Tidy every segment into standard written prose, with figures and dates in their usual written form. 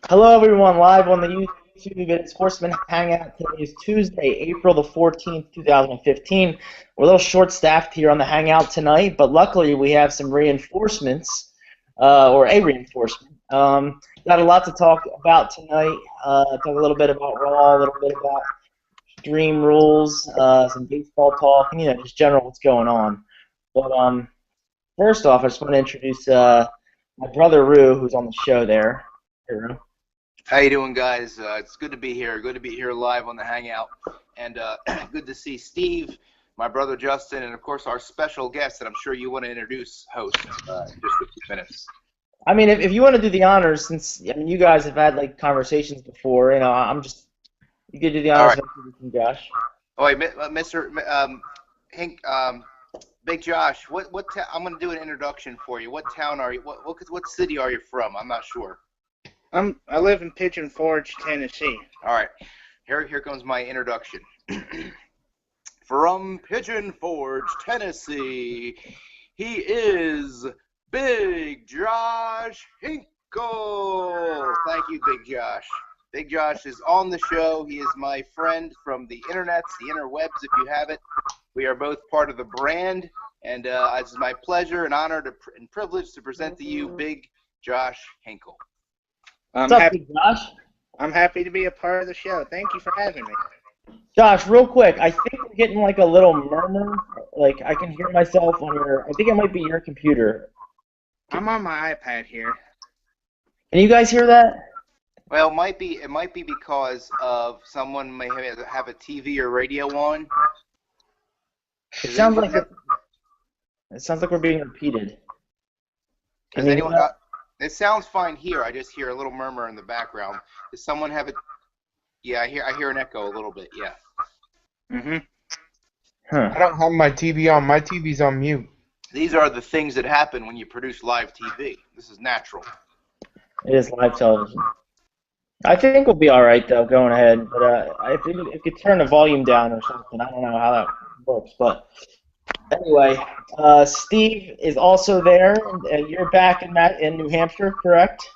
Hello, everyone, live on the YouTube. It's Horsemen Hangout. Today is Tuesday, April the 14th, 2015. We're a little short-staffed here on the Hangout tonight, but luckily we have some reinforcements, or a reinforcement. Got a lot to talk about tonight. Talk a little bit about Raw, a little bit about Dream Rules, some baseball talk, and just general what's going on. But first off, I just want to introduce my brother Rue, who's on the show there. Hey, Rue. How you doing, guys? It's good to be here. Good to be here live on the Hangout, and good to see Steve, my brother Justin, and of course our special guest that I'm sure you want to introduce, host, in just a few minutes. I mean, if you want to do the honors, since you guys have had like conversations before, you could do the All honors right. of introducing Josh. Oh wait, Mr. Hank, Big Josh. I'm going to do an introduction for you. What town are you? What city are you from? I'm not sure. I live in Pigeon Forge, Tennessee. All right. Here comes my introduction. From Pigeon Forge, Tennessee, he is Big Josh Hinkle. Thank you, Big Josh. Big Josh is on the show. He is my friend from the internets, the interwebs, if you have it. We are both part of the brand, and it's my pleasure and honor and privilege to present to you Big Josh Hinkle. What's up, Big Josh? I'm happy to be a part of the show. Thank you for having me. Josh, real quick, I think we're getting like a little murmur. Like I can hear myself on your. I think it might be your computer. I'm on my iPad here. Can you guys hear that? Well, it might be because of someone may have a TV or radio on. It sounds like we're being repeated. Does anyone? It sounds fine here. I just hear a little murmur in the background. Does someone have it? Yeah, I hear an echo a little bit. Yeah. Huh. I don't have my TV on. My TV's on mute. These are the things that happen when you produce live TV. This is natural. It is live television. I think we'll be all right though, going ahead. But if you turn the volume down or something, I don't know how that works. But anyway, Steve is also there, and you're back in New Hampshire, correct?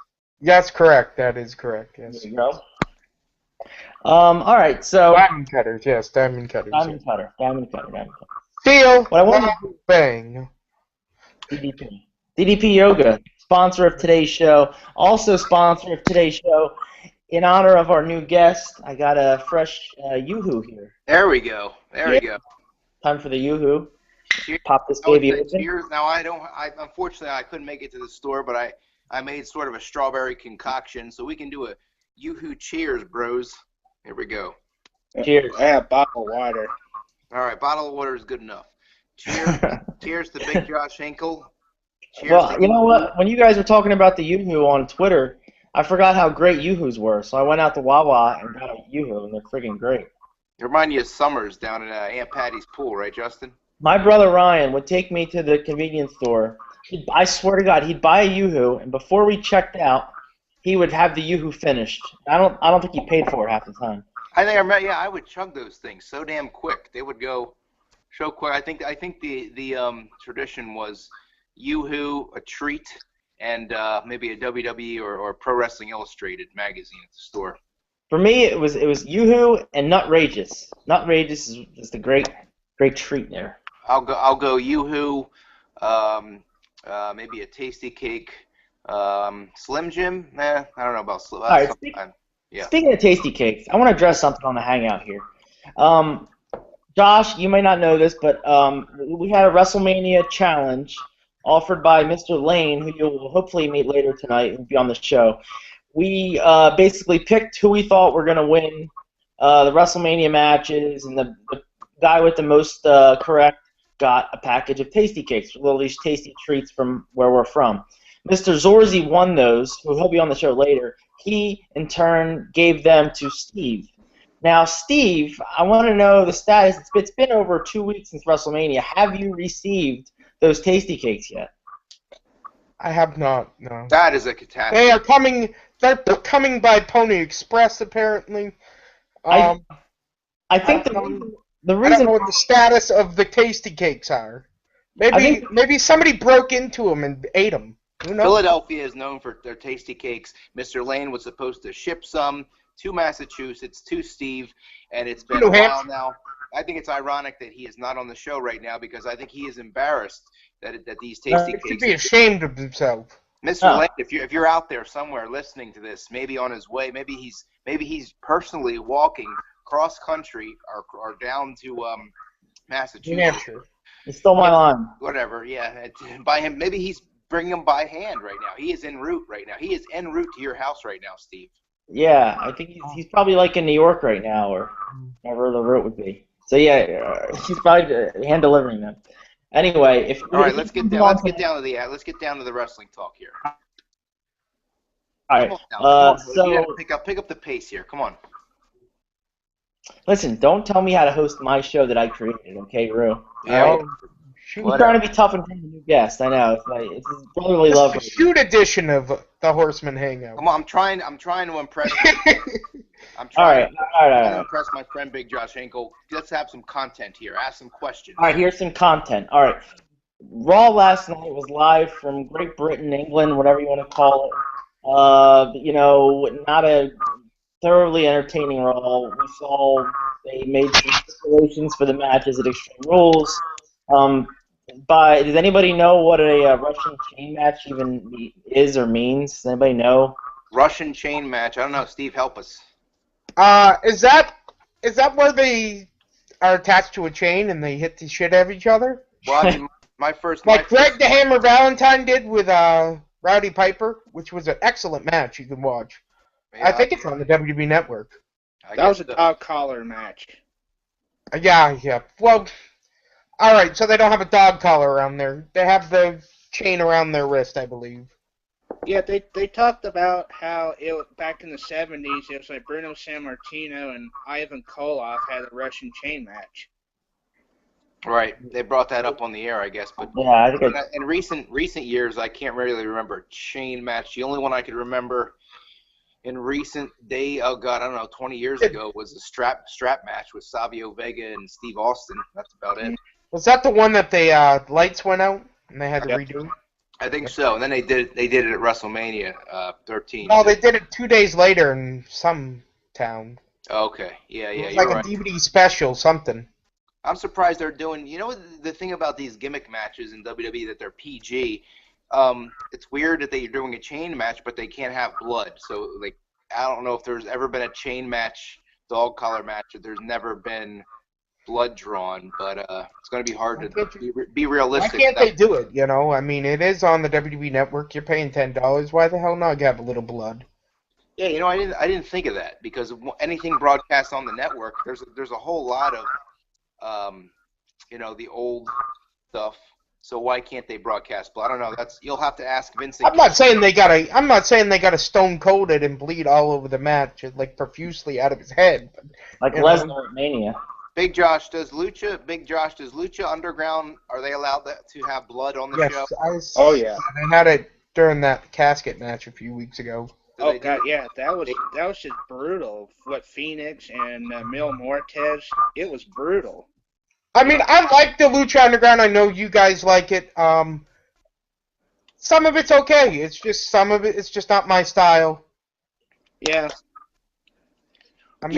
That's correct. That is correct. Yes. There you go. All right, so Diamond cutters. Yes, diamond cutters. diamond cutter. Steel. What I want to bang. DDP Yoga, sponsor of today's show, also sponsor of today's show. In honor of our new guest, I got a fresh Yoo-hoo here. There we go. There we go. Time for the Yoo-hoo. Cheers. Pop this baby open. Cheers. Now unfortunately I couldn't make it to the store, but I made sort of a strawberry concoction, so we can do a Yoo-hoo cheers, bros. Here we go. Cheers. I have a bottle of water. All right, bottle of water is good enough. Cheers. Cheers to Big Josh Hinkle. Cheers. Well, you know what? When you guys were talking about the Yoo-hoo on Twitter, I forgot how great Yoo-hoos were, so I went out to Wawa and got a Yoo-hoo, and they're friggin' great. They remind you of summers down in Aunt Patty's pool, right, Justin? My brother Ryan would take me to the convenience store. I swear to God, he'd buy a Yoo-hoo, and before we checked out, he would have the Yoo-hoo finished. I don't think he paid for it half the time. I would chug those things so damn quick. They would go so quick. I think the tradition was Yoo-hoo, a treat, and maybe a WWE or Pro Wrestling Illustrated magazine at the store. For me, it was Yoo-hoo and Nutrageous. Nutrageous is the great treat there. I'll go Yoo-hoo, maybe a Tasty Cake, Slim Jim. I don't know about Slim. All right, speaking of Tasty Cakes, I want to address something on the Hangout here. Josh, you may not know this, but we had a WrestleMania challenge offered by Mr. Lane, who you'll hopefully meet later tonight and be on the show. We basically picked who we thought were going to win the WrestleMania matches, and the guy with the most correct got a package of Tasty Cakes, little these tasty treats from where we're from. Mr. Zorzi won those, who he'll be on the show later. He, in turn, gave them to Steve. Now, Steve, I want to know the status. It's been over 2 weeks since WrestleMania. Have you received those Tasty Cakes yet? I have not. No. That is a catastrophe. They are coming. They're coming by Pony Express, apparently. I think the reason I don't know what the status of the Tasty Cakes are. Maybe somebody broke into them and ate them. Who knows? Philadelphia is known for their tasty cakes. Mr. Lane was supposed to ship some to Massachusetts, to Steve, and it's been a while now. I think it's ironic that he is not on the show right now because I think he is embarrassed that these tasty He cakes. should be ashamed of himself. Mr. Lane, if you're out there somewhere listening to this, maybe on his way, maybe he's personally walking cross country or down to Massachusetts. He stole my line. Whatever, yeah. By him, maybe he's bringing them by hand right now. He is en route right now. He is en route to your house right now, Steve. Yeah, I think he's probably like in New York right now, or wherever the route would be. So yeah, he's probably hand delivering them. Anyway, all right, let's get down to the wrestling talk here. All right, so you gotta pick up the pace here. Come on. Listen, don't tell me how to host my show that I created, okay, Rue? Yeah. He's trying to be tough and bring a new guest. I know. It's his brotherly love. It's the shoot edition of the Horsemen Hangout. Come on, I'm trying to impress. All right. to impress my friend Big Josh Hinkle. Let's have some content here. Ask some questions. All right, here's some content. All right. Raw last night was live from Great Britain, England, whatever you want to call it. Not a thoroughly entertaining Raw. We saw they made some stipulations for the matches at Extreme Rules. Does anybody know what a Russian chain match even is or means? Does anybody know? Russian chain match. I don't know. Steve, help us. Is that where they are attached to a chain and they hit the shit out of each other? Well, I mean, Greg the Hammer Valentine did with Rowdy Piper, which was an excellent match you can watch. Yeah, I think it's on the WWE Network. That was a dog collar match. Yeah. Well, all right. So they don't have a dog collar around there. They have the chain around their wrist, I believe. Yeah, they talked about how back in the 70s, it was like Bruno Sammartino and Ivan Koloff had a Russian chain match. Right, they brought that up on the air, I guess. But yeah, in recent years, I can't really remember a chain match. The only one I could remember in recent day, 20 years ago, was a strap match with Savio Vega and Steve Austin. That's about it. Was that the one that the lights went out and they had to redo? I think so. And then they did it at WrestleMania 13. No, they did it 2 days later in some town. Okay, yeah, it was you're like right. A DVD special, something. I'm surprised they're doing. The thing about these gimmick matches in WWE that they're PG. It's weird that they're doing a chain match, but they can't have blood. So I don't know if there's ever been a chain match, dog collar match, that there's never been blood drawn. But it's going to be hard to be realistic. Why can't they do it? I mean, it is on the WWE Network. You're paying $10. Why the hell not have a little blood? Yeah, I didn't think of that because anything broadcast on the network, there's a whole lot of the old stuff. So why can't they broadcast blood? I don't know. You'll have to ask Vince. I'm not saying they gotta stone cold it and bleed all over the match, like profusely out of his head. Like Lesnar at Mania. Big Josh, does Lucha Underground, are they allowed to have blood on the show? Oh yeah. They had it during that casket match a few weeks ago. Oh god, yeah, that was just brutal. What Phoenix and Mil Muertes, it was brutal. I mean, I like the Lucha Underground. I know you guys like it. Some of it's okay. It's just it's just not my style. Yeah. It's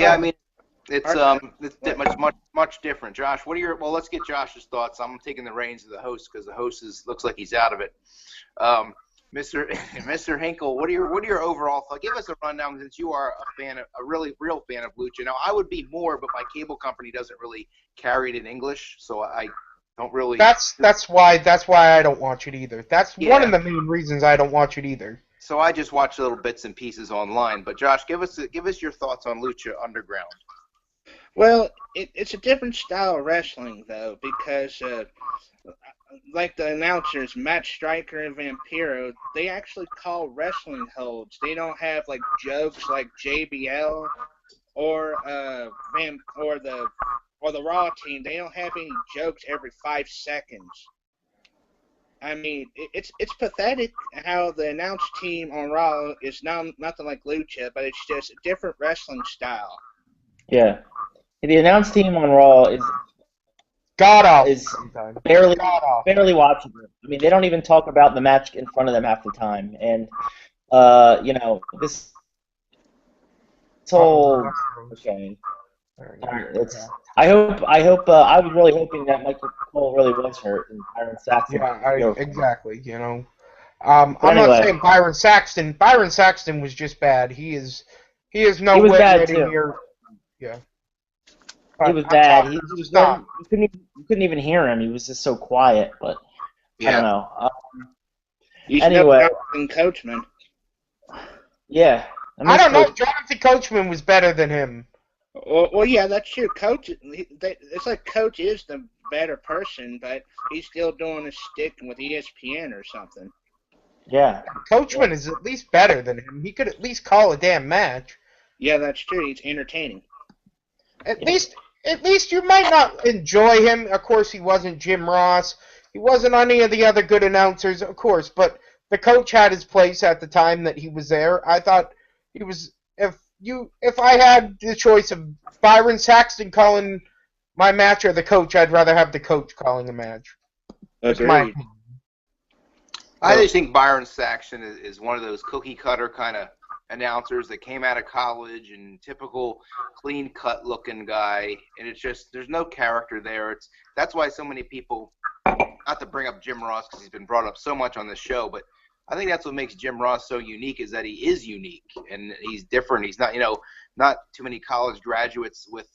much different. Josh, let's get Josh's thoughts. I'm taking the reins of the host because the host looks like he's out of it. Mr. Hinkle, what are your overall thoughts? Give us a rundown since you are a real fan of Lucha. Now, I would be more, but my cable company doesn't really carry it in English, so I don't really. That's why I don't watch it either. That's one of the main reasons I don't watch it either. So I just watch little bits and pieces online. But Josh, give us your thoughts on Lucha Underground. Well, it's a different style of wrestling though, because like the announcers, Matt Striker and Vampiro, they actually call wrestling holds. They don't have like jokes like JBL or the Raw team. They don't have any jokes every 5 seconds. I mean, it's pathetic how the announce team on Raw is nothing like Lucha, but it's just a different wrestling style. Yeah. The announce team on Raw is God awful is sometimes. barely God awful. barely watchable. I mean, they don't even talk about the match in front of them half the time, and you know, this whole okay. It's. I was really hoping that Michael Cole really was hurt and Byron Saxton Yeah, took over for him. exactly. You know, But I'm not anyway, saying Byron Saxton. Byron Saxton was just bad. He is he no was way bad ready too. here. Yeah, He but was I'm bad. talking He was Scott. very. You couldn't even hear him. He was just so quiet. But I don't Yeah. know. He's no Anyway, Jonathan Coachman. yeah. I I miss don't know. Coach. Jonathan Coachman was better than him. Well, yeah, that's true. Coach, it's like Coach is the better person, but he's still doing his stick with ESPN or something. Yeah. Coachman is at least better than him. He could at least call a damn match. Yeah, that's true. He's entertaining. At least you might not enjoy him. Of course, he wasn't Jim Ross. He wasn't any of the other good announcers, of course. But the coach had his place at the time that he was there. I thought he was. If I had the choice of Byron Saxton calling my match or the coach, I'd rather have the coach calling a match. That's my Agreed. opinion. I just think Byron Saxton is one of those cookie cutter kind of announcers that came out of college and typical clean cut looking guy, and it's just there's no character there. That's why so many people, not to bring up Jim Ross because he's been brought up so much on this show, but I think that's what makes Jim Ross so unique is that he is unique and he's different. He's not, not too many college graduates with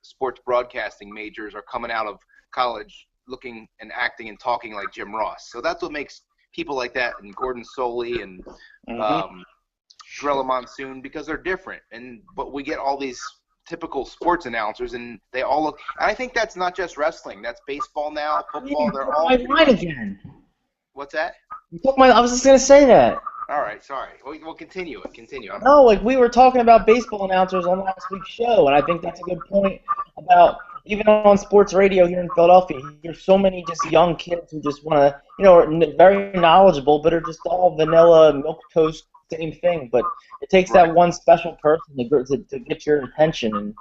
sports broadcasting majors are coming out of college looking and acting and talking like Jim Ross. So that's what makes people like that and Gordon Soley and Gorilla Monsoon because they're different. But we get all these typical sports announcers and they all look. And I think that's not just wrestling. That's baseball now, football. They're all. My line again. What's that? I was just gonna say that. All right, sorry. We'll continue it. Continue. No, like we were talking about baseball announcers on last week's show, and I think that's a good point about even on sports radio here in Philadelphia. There's so many just young kids who just want to, are very knowledgeable, but are just all vanilla milk toast, same thing. But it takes that one special person to get your attention and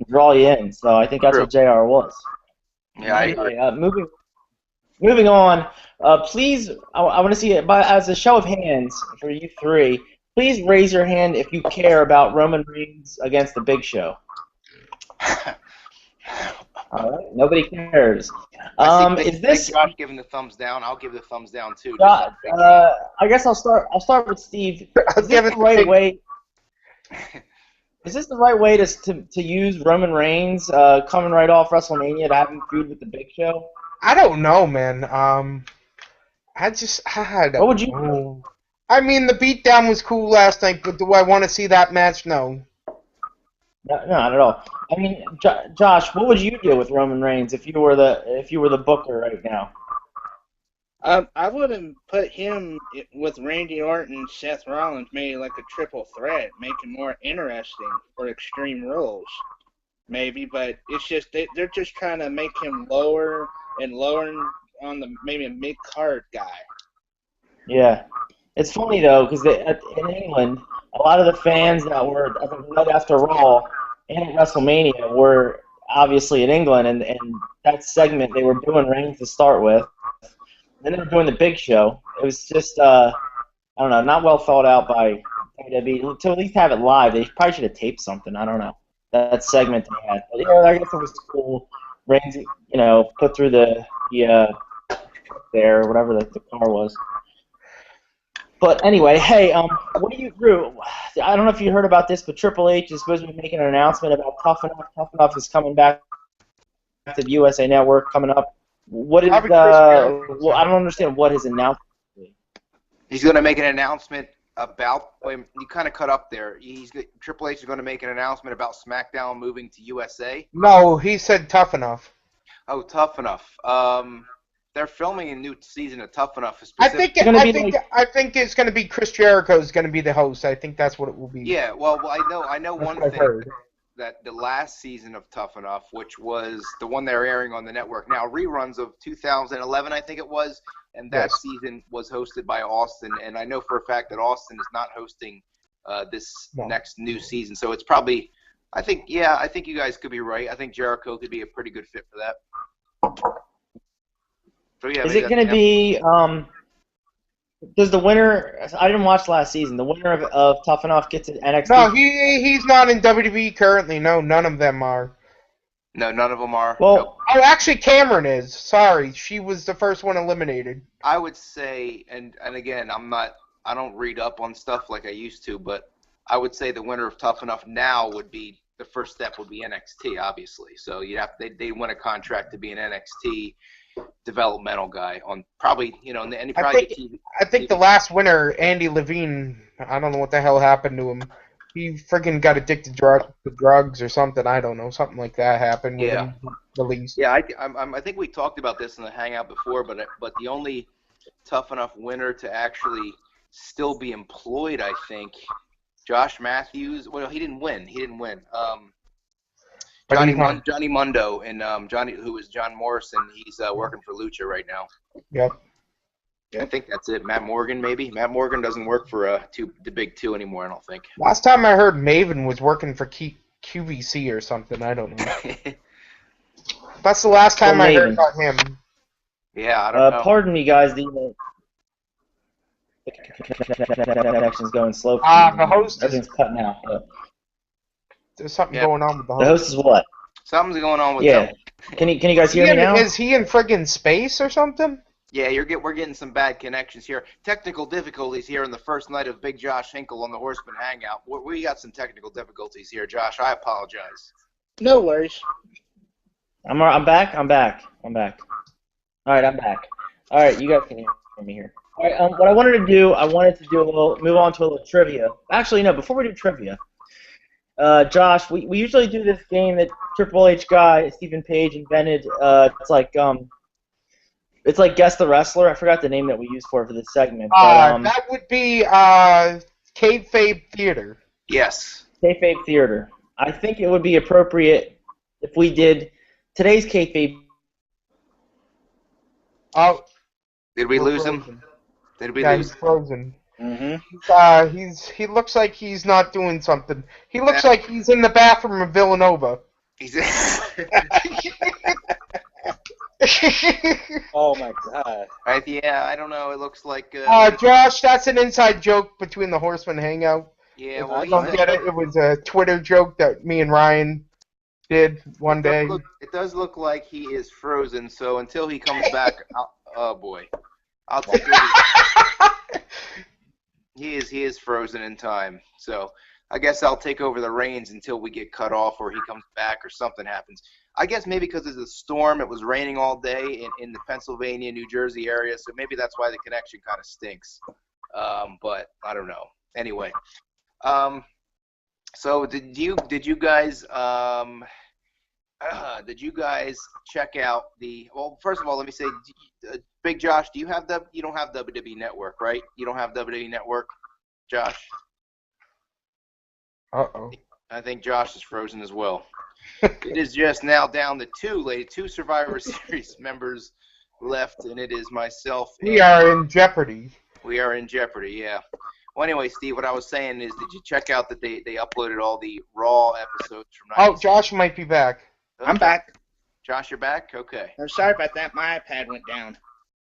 draw you in. So I think that's what JR was. Yeah, I agree. Moving on, please, I want to see it as a show of hands for you three. Please raise your hand if you care about Roman Reigns against the Big Show. All right, nobody cares. Is this Josh giving the thumbs down? I'll give the thumbs down too. I guess I'll start with Steve. Is this the right way? Is this the right way to use Roman Reigns coming right off WrestleMania to have him feud with the Big Show? I don't know, man. I don't What would you know. I mean, the beatdown was cool last night, but do I want to see that match? No. No, not at all. I mean, Josh, what would you do with Roman Reigns if you were the booker right now? I wouldn't put him with Randy Orton and Seth Rollins, maybe like a triple threat, make it more interesting for Extreme Rules, maybe. But it's just they're just trying to make him lower and lower on maybe a mid-card guy. Yeah, it's funny though because in England, a lot of the fans that were right after Raw and at WrestleMania were obviously in England, and that segment they were doing Reigns to start with. Then they were doing the Big Show. It was just I don't know, not well thought out by WWE. To at least have it live, they probably should have taped something. I don't know that segment they had. But I guess it was cool. Reigns, put through the there or whatever the car was. But anyway, hey, what do you, Drew? I don't know if you heard about this, but Triple H is supposed to be making an announcement about Tough Enough. Tough Enough is coming back to the USA Network coming up. What is I don't understand what his announcement is. He's going to make an announcement about. You kind of cut up there. Triple H is going to make an announcement about SmackDown moving to USA. No, he said Tough Enough. Oh, Tough Enough. They're filming a new season of Tough Enough. I think it's going to be Chris Jericho is going to be the host. I think that's what it will be. Yeah, well, I know one thing that the last season of Tough Enough, which was the one they're airing on the network now, reruns of 2011, I think it was, and that season was hosted by Austin. And I know for a fact that Austin is not hosting this next new season, so it's probably. I think you guys could be right. I think Jericho could be a pretty good fit for that. So yeah, Is maybe it going to be? Does the winner? I didn't watch last season. The winner of Tough Enough gets an NXT. No, he's not in WWE currently. No, none of them are. No, none of them are. Well, Nope. Oh, actually, Cameron is. Sorry, she was the first one eliminated. I would say, and again, I don't read up on stuff like I used to, but I would say the winner of Tough Enough now would be, the first step would be NXT, obviously. So they win a contract to be an NXT developmental guy on probably, and they probably get TV. I think the last winner, Andy Levine, I don't know what the hell happened to him. He friggin' got addicted to drugs or something. I don't know. Something like that happened with him released. Yeah, I think we talked about this in the Hangout before, but the only Tough Enough winner to actually still be employed, I think, Josh Matthews. Well, he didn't win. Johnny Mundo and who is John Morrison. He's working for Lucha right now. Yep. I think that's it. Matt Morgan, maybe. Matt Morgan doesn't work for the big two anymore, I don't think. Last time I heard Maven was working for QVC or something. I don't know. That's the last time I heard about him. Yeah, I don't know. Pardon me, guys. The connection's going slow. The host Everything's cutting out. There's something going on with the host. The host is what? Something's going on with them. Can you guys hear me now? Is he in friggin' space or something? Yeah, we're getting some bad connections here. Technical difficulties here in the first night of Big Josh Hinkle on the Horsemen Hangout. We got some technical difficulties here, Josh. I apologize. No worries. I'm back. All right, I'm back. All right, you guys can hear me here. All right, what I wanted to do move on to a little trivia. Actually, no, before we do trivia, Josh, we usually do this game that Triple H guy Stephen Page invented. It's like Guess the Wrestler. I forgot the name that we used for this segment. That would be Kayfabe Theater. Yes. Kayfabe Theater. I think it would be appropriate if we did today's Kayfabe. Oh. Did we lose him? He's frozen. Mm-hmm. He looks like he's not doing something. He looks like he's in the bathroom of Villanova. Oh my god. I don't know. It looks like. Josh, that's an inside joke between the Horsemen Hangout. Yeah, well, I don't get it. It was a Twitter joke that me and Ryan did one day. It does look like he is frozen. So until he comes back, oh boy, I'll take over. He is frozen in time. So I guess I'll take over the reins until we get cut off or he comes back or something happens. I guess maybe because it's a storm, it was raining all day in the Pennsylvania, New Jersey area, so maybe that's why the connection kind of stinks. But I don't know. Anyway, so did you guys check out the? Well, first of all, let me say, Big Josh, you don't have WWE Network, right? You don't have WWE Network, Josh. Uh-oh. I think Josh is frozen as well. It is just now down to two Survivor Series members left, and it is myself. We are in jeopardy. We are in jeopardy, yeah. Well, anyway, Steve, what I was saying is, did you check out that they uploaded all the Raw episodes from 96? Oh, Josh might be back. Okay. I'm back. Josh, you're back? Okay. I'm sorry about that. My iPad went down.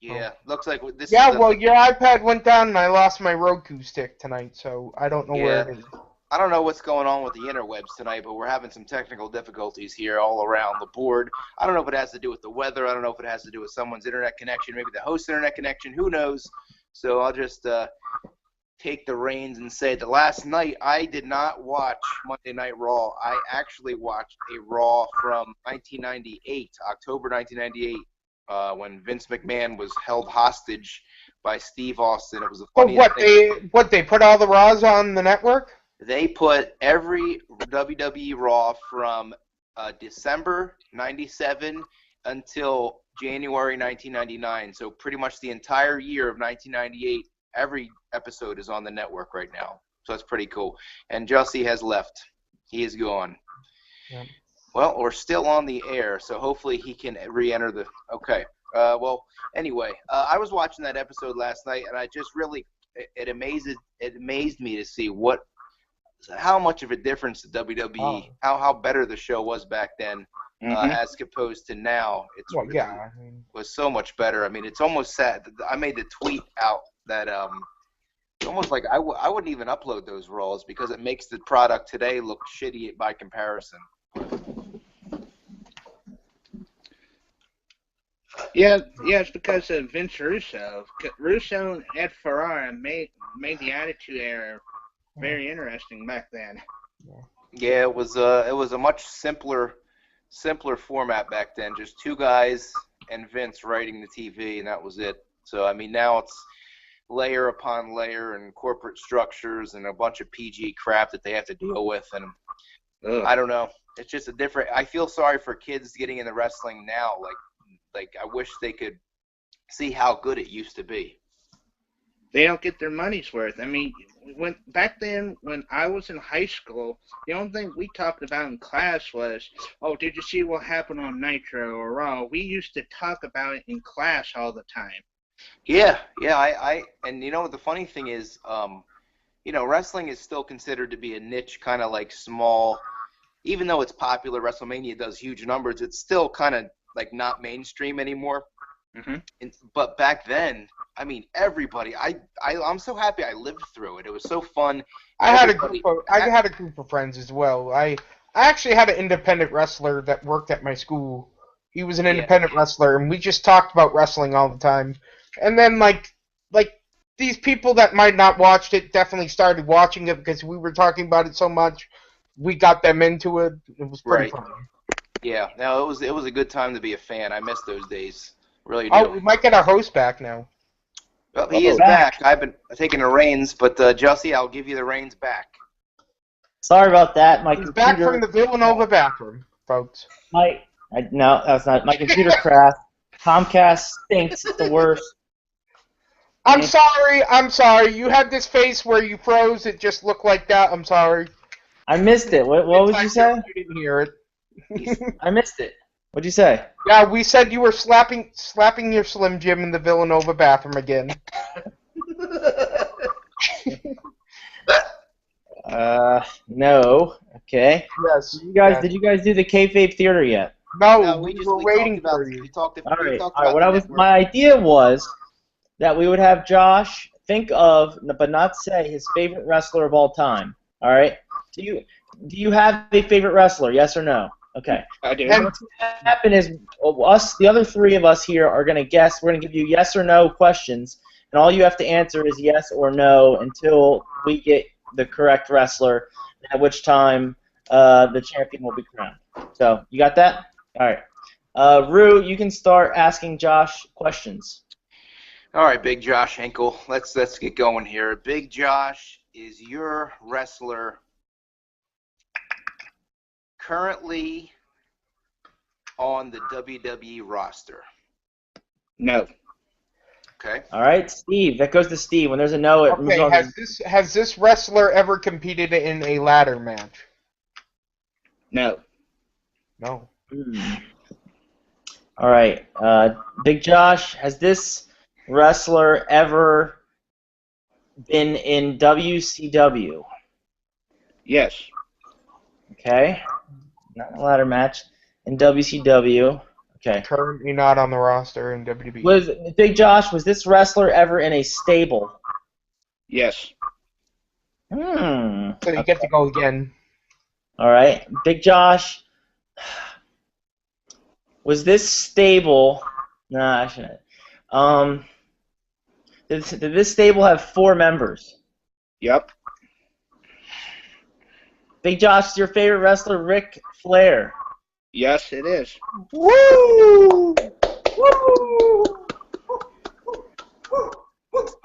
Yeah, looks like this Yeah, is well, your iPad went down, and I lost my Roku stick tonight, so I don't know where it is. I don't know what's going on with the interwebs tonight, but we're having some technical difficulties here all around the board. I don't know if it has to do with the weather. I don't know if it has to do with someone's internet connection, maybe the host's internet connection. Who knows? So I'll just take the reins and say that last night I did not watch Monday Night Raw. I actually watched a Raw from 1998, October 1998, when Vince McMahon was held hostage by Steve Austin. It was the funniest thing. They put all the Raws on the network? They put every WWE Raw from December 97 until January 1999. So pretty much the entire year of 1998, every episode is on the network right now. So that's pretty cool. And Jussie has left. He is gone. Yeah. Well, we're still on the air, so hopefully he can re-enter the... Okay. Well, anyway, I was watching that episode last night, and I just really... It amazed me to see how much of a difference the WWE, how better the show was back then as opposed to now. It's Well, really yeah. I mean, was so much better. I mean, it's almost sad. I made the tweet out that it's almost like I wouldn't even upload those Raws because it makes the product today look shitty by comparison. Yeah, it's because of Vince Russo. Russo and Ed Ferrara made the Attitude Era very interesting back then. Yeah, it was a much simpler format back then. Just two guys and Vince writing the TV, and that was it. So I mean, now it's layer upon layer and corporate structures and a bunch of PG crap that they have to deal with, and I don't know. It's just a different. I feel sorry for kids getting into wrestling now. Like I wish they could see how good it used to be. They don't get their money's worth. I mean, back then when I was in high school, the only thing we talked about in class was, oh, did you see what happened on Nitro or Raw? We used to talk about it in class all the time. Yeah. I and you know the funny thing is, wrestling is still considered to be a niche, kind of like small. Even though it's popular, WrestleMania does huge numbers. It's still kind of like not mainstream anymore. But back then, I mean, everybody. I'm so happy I lived through it. It was so fun. I had a group of friends as well. I actually had an independent wrestler that worked at my school. He was an independent wrestler, and we just talked about wrestling all the time. And then like these people that might not watched it definitely started watching it because we were talking about it so much. We got them into it. It was pretty fun. Yeah, no, it was a good time to be a fan. I miss those days. Really do. Oh, we might get our host back now. Well, he is back. I've been taking the reins, but Jussie, I'll give you the reins back. Sorry about that. My He's computer. back from the Villanova bathroom, folks. No, that's not. My computer crashed. Comcast stinks. It's the worst. I'm sorry. You had this face where you froze. It just looked like that. I'm sorry. I missed it. What would you say? You didn't hear it. I missed it. What'd you say? Yeah, we said you were slapping your Slim Jim in the Villanova bathroom again. No. Okay. Yes. Did you guys do the kayfabe theater yet? No, we were waiting for you. All right. My idea was that we would have Josh think of, but not say, his favorite wrestler of all time. All right. Do you have a favorite wrestler? Yes or no? Okay. I do. And what's going to happen is the other three of us here are going to guess. We're going to give you yes or no questions, and all you have to answer is yes or no until we get the correct wrestler, at which time the champion will be crowned. So, you got that? All right. Rue, you can start asking Josh questions. All right, Big Josh Hinkle. Let's get going here. Big Josh, is your wrestler currently on the WWE roster? No. Okay. All right, Steve. That goes to Steve. When there's a no, it moves on. Has this wrestler ever competed in a ladder match? No. No. All right, Big Josh. Has this wrestler ever been in WCW? Yes. Okay. Not a ladder match. In WCW. Okay. Currently not on the roster in WWE. Big Josh, was this wrestler ever in a stable? Yes. So you get to go again. All right. Big Josh, was this stable? Nah, I shouldn't. Did this stable have 4 members? Yep. Big Josh, is your favorite wrestler Ric Flair? Yes, it is. Woo! Woo!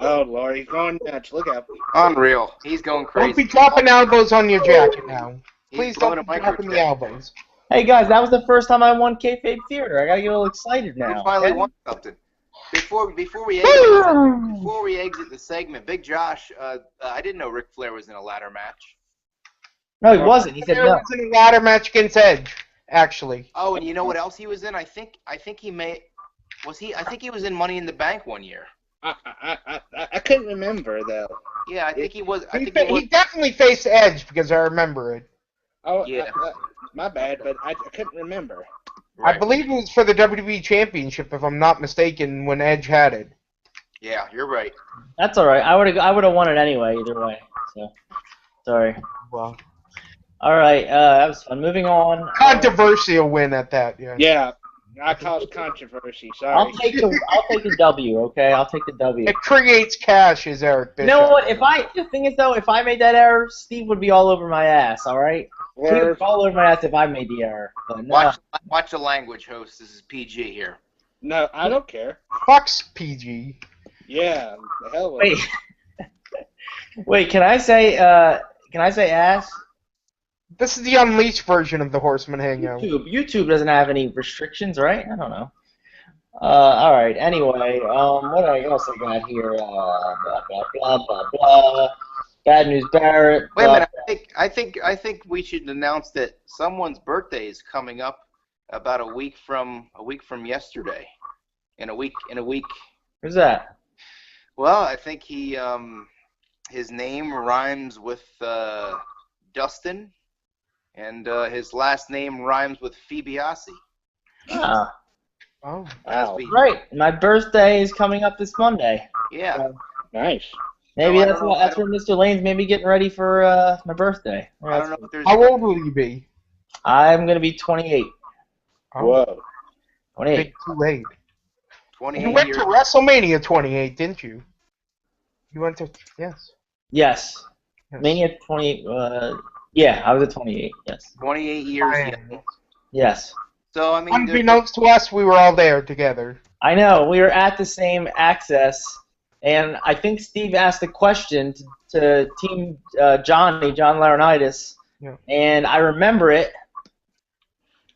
Oh, Lord, he's going nuts. Look out. Unreal. He's going crazy. Don't be dropping elbows on your jacket now. Please blowing don't a be dropping the elbows. Hey guys, that was the first time I won kayfabe theater. I gotta get a little excited now. We finally won something. Before we exit the segment, Big Josh, I didn't know Ric Flair was in a ladder match. No, he wasn't. He said no. He was in a ladder match against Edge, actually. Oh, and you know what else he was in? I think he was in Money in the Bank one year. I couldn't remember though. Yeah, I think he was. He definitely faced Edge because I remember it. Oh, yeah. my bad, but I couldn't remember. I believe it was for the WWE Championship, if I'm not mistaken, when Edge had it. Yeah, you're right. That's all right. I would have won it anyway, either way. So, sorry. Well, All right, that was fun. Moving on. controversial win at that, yeah. Yeah, I caused controversy. Sorry. I'll take the W. Okay, I'll take the W. It creates cash, as Eric Bischoff. You know what? The thing is though, if I made that error, Steve would be all over my ass. All right. He would be all over my ass if I made the error. But no. Watch the language, host. This is PG here. No, I don't care. Fuck's PG. Yeah, the hell with it. Wait. Can I say ass? This is the unleashed version of the Horseman Hangout. YouTube doesn't have any restrictions, right? I don't know. All right. Anyway, what else I got here? Blah blah blah blah blah. Bad news, Barrett. Wait a minute. I think we should announce that someone's birthday is coming up about a week from yesterday. In a week. Who's that? Well, I think his name rhymes with Dustin, and his last name rhymes with Phoebeasi. Ah. Oh, Wow. Right. My birthday is coming up this Monday. Yeah. Nice. Maybe So that's where Mr. Lane's maybe getting ready for my birthday. I don't know if there's. how old will you be? I'm gonna be 28. Oh, Whoa. 28. big too late. 28 You went years. to WrestleMania 28, didn't you? You went to, yes. Yes. Yes. Mania 28. Yeah, I was at 28. Yes. 28 years Fine. young. Yes. So I mean, Unbeknownst to us, we were all there together. I know. We were at the same access, and I think Steve asked a question to Team John Laurinaitis, Yeah. and I remember it.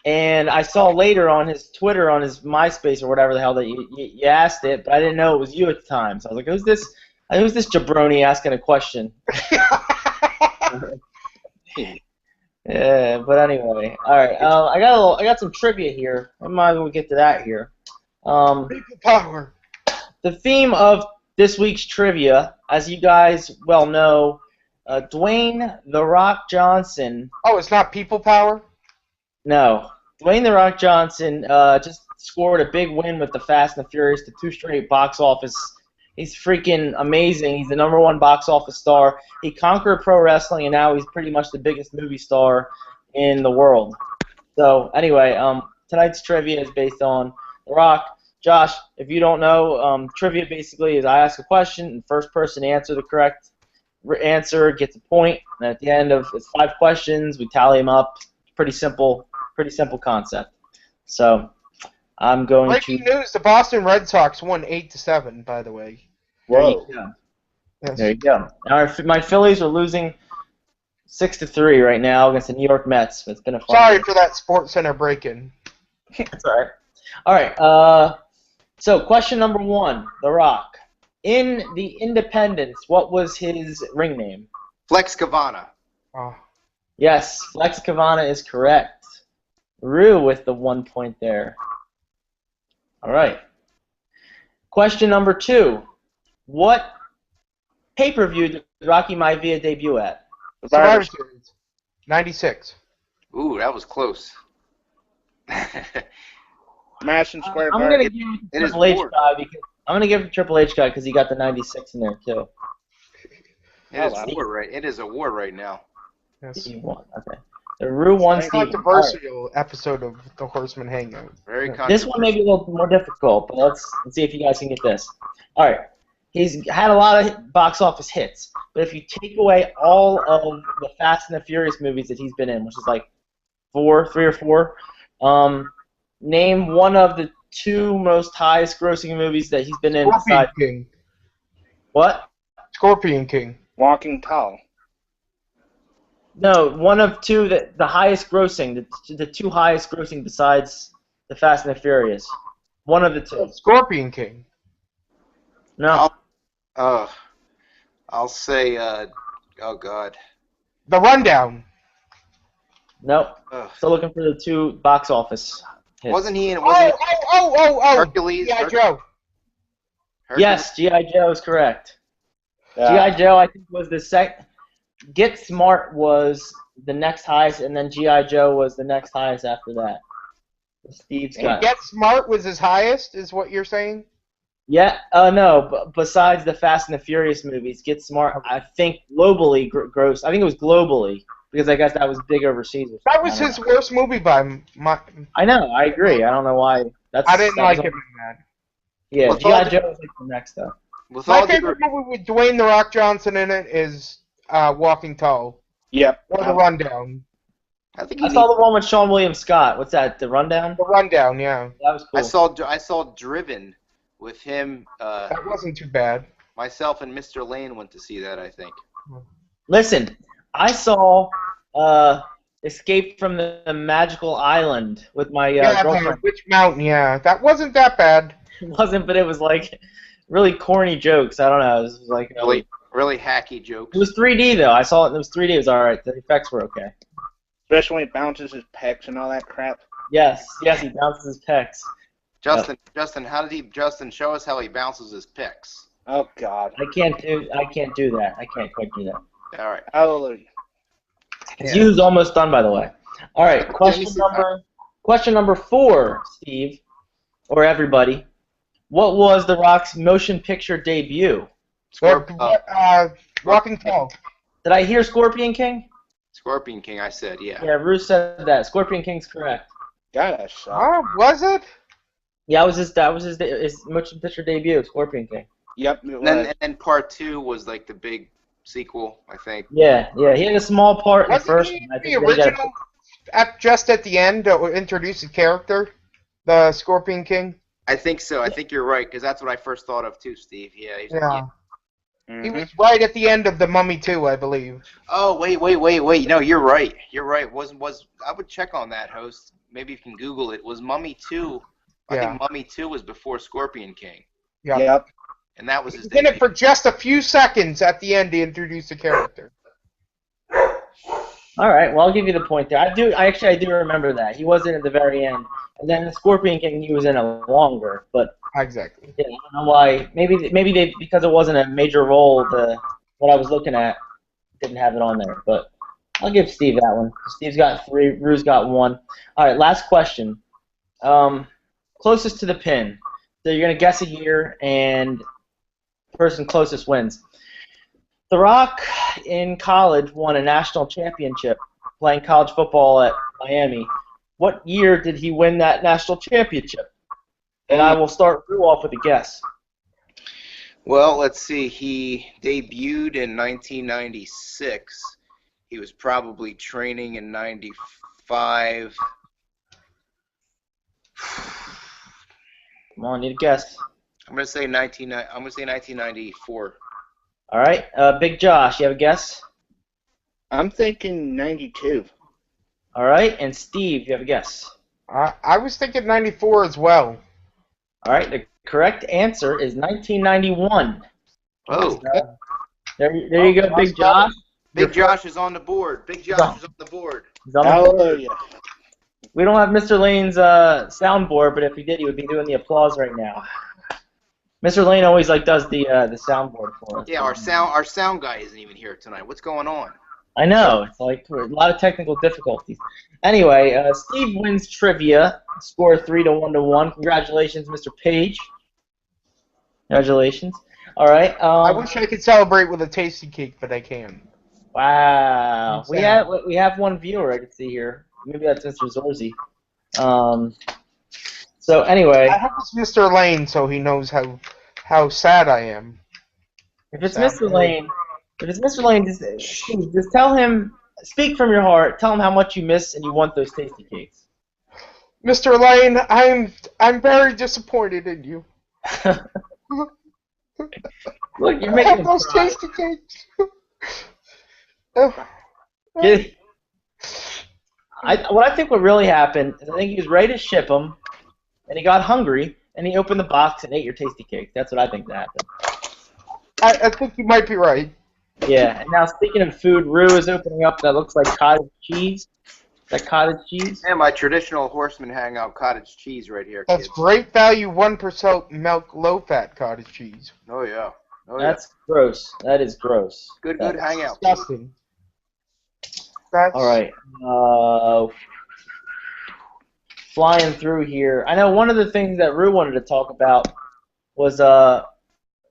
And I saw later on his Twitter, on his MySpace or whatever the hell that you asked it, but I didn't know it was you at the time. So I was like, who's this jabroni asking a question? Yeah, but anyway, all right. I got some trivia here. I might as well get to that here. People power. The theme of this week's trivia, as you guys well know, Dwayne "The Rock" Johnson. Oh, it's not people power? No, Dwayne "The Rock" Johnson just scored a big win with the Fast and the Furious, the 2 straight box office. He's freaking amazing. He's the #1 box office star. He conquered pro wrestling, and now he's pretty much the biggest movie star in the world. So anyway, tonight's trivia is based on The Rock. Josh, if you don't know, trivia basically is I ask a question, and the first person to answer the correct answer gets a point. And at the end of it's 5 questions, we tally them up. Pretty simple concept. So I'm going Breaking to. news: the Boston Red Sox won 8-7. By the way. Whoa. Yes. There you go. My Phillies are losing 6-3 right now against the New York Mets. It's been a fun Sorry game. for that Sports Center break-in. That's all right. All right. So question number 1, The Rock. In the Independence, what was his ring name? Flex Cavana. Oh. Yes, Flex Cavana is correct. Rue with the 1 point there. All right. Question number 2. What pay-per-view did Rocky Maivia debut at? Survivor Series. 96. Ooh, that was close. Madison Square I'm Garden. gonna give it It to is Triple H bored. guy because I'm gonna give it to Triple H guy because he got the 96 in there too. It is a war right now. Yes. He won. Okay. The Rue won. It's a Steve. controversial episode of the Horseman Hangout. Very Yeah. controversial. This one may be a little more difficult, but let's see if you guys can get this. All right. He's had a lot of box office hits, but if you take away all of the Fast and the Furious movies that he's been in, which is like 3 or 4, name one of the 2 most highest grossing movies that he's been in. Scorpion Besides, King. what? Scorpion King. Walking Tall. No, one of 2 that the highest grossing, the 2 highest grossing besides the Fast and the Furious. One of the 2. Scorpion King. No. I'll say, oh God. The Rundown. Nope. Ugh. Still looking for the 2 box office hits. Wasn't he in? Oh! Hercules? G.I. Joe. Hercules? Yes, G.I. Joe is correct. Yeah. G.I. Joe, I think, was the second. Get Smart was the next highest, and then G.I. Joe was the next highest after that. Steve's And got. Get Smart was his highest, is what you're saying? Yeah, no. Besides the Fast and the Furious movies, Get Smart, I think globally gross. I think it was globally because I guess that was big overseas. Or That something. was his worst movie by my. I know. I agree. I don't know why. I didn't That like was him in that. Yeah, With G.I. all Joe was like the next though. With My all favorite movie with Dwayne The Rock Johnson in it is Walking Tall. Yep. Or The Rundown. I think I saw the one with Sean William Scott. What's that? The Rundown? The Rundown, yeah. That was cool. I saw Driven with him. That wasn't too bad. Myself and Mr. Lane went to see that. I think. Listen, I saw Escape from the Magical Island with my girlfriend. Witch Mountain, yeah. That wasn't that bad. It wasn't, but it was like really corny jokes. I don't know. It was like Really hacky jokes. It was 3D though. I saw it. It was 3D. It was all right. The effects were okay. Especially when he bounces his pecs and all that crap. Yes, he bounces his pecs. Justin, Justin, show us how he bounces his picks. Oh God. I can't do that. I can't quite do that. All right. Hallelujah. His U's almost done, by the way. All right, question number 4, Steve, or everybody. What was The Rock's motion picture debut? Walking Tall. Did I hear Scorpion King? Scorpion King, I said, yeah. Yeah, Bruce said that. Scorpion King's correct. God, that sucked. Oh, was it? Yeah, that was his motion picture debut, Scorpion King. Yep. And then part 2 was like the big sequel, I think. Yeah, he had a small part in the first one. I The think they original, just at the end, to introduce the character, the Scorpion King? I think so. I think you're right, because that's what I first thought of too, Steve. Yeah. He was right at the end of The Mummy 2, I believe. Oh, wait. No, you're right. You're right. I would check on that, host. Maybe you can Google it. Was Mummy 2? I think Mummy 2 was before Scorpion King. Yeah. Yep. And that was his He did it for just a few seconds at the end to introduce the character. All right, well, I'll give you the point there. I do remember that. He wasn't at the very end. And then the Scorpion King, he was in it longer, but Exactly. yeah, I don't know why. Maybe they because it wasn't a major role. What I was looking at didn't have it on there, but I'll give Steve that one. Steve's got 3. Rue's got 1. All right, last question. Closest to the pin. So you're gonna guess a year, and the person closest wins. The Rock in college won a national championship playing college football at Miami. What year did he win that national championship? And I will start Rue off with a guess. Well, let's see. He debuted in 1996. He was probably training in 95. Come on, need a guess. I'm gonna say 1994. All right, Big Josh, you have a guess? I'm thinking 92. All right, and Steve, you have a guess? I was thinking 94 as well. All right, the correct answer is 1991. Oh. There you go, Big Josh. Big Josh is on the board. Big Josh is on the board. He's on the board. Hallelujah. We don't have Mr. Lane's soundboard, but if he did, he would be doing the applause right now. Mr. Lane always does the soundboard for us. Yeah, our sound guy isn't even here tonight. What's going on? I know, it's like a lot of technical difficulties. Anyway, Steve wins trivia. Score 3-1. Congratulations, Mr. Page. Congratulations. All right. I wish I could celebrate with a tasty cake, but I can. Wow. We have one viewer I can see here. Maybe that's Mr. Zorzi. So anyway, I hope it's Mr. Lane so he knows how sad I am. if it's Mr. Lane, just tell him. Speak from your heart. Tell him how much you miss and you want those tasty cakes. Mr. Lane, I'm very disappointed in you. Look, you're I making have him those cry. tasty cakes. Oh. What I think what really happened is I think he was ready to ship them, and he got hungry, and he opened the box and ate your tasty cake. That's what I think that happened. I think you might be right. Yeah, and now speaking of food, Rue is opening up that looks like cottage cheese. Is that cottage cheese? Yeah, my traditional Horsemen Hangout cottage cheese right here, That's kids. great value, 1% milk, low-fat cottage cheese. Oh, yeah. That's gross. That is gross. Good hangout. Disgusting. That's All right. flying through here. I know one of the things that Rue wanted to talk about was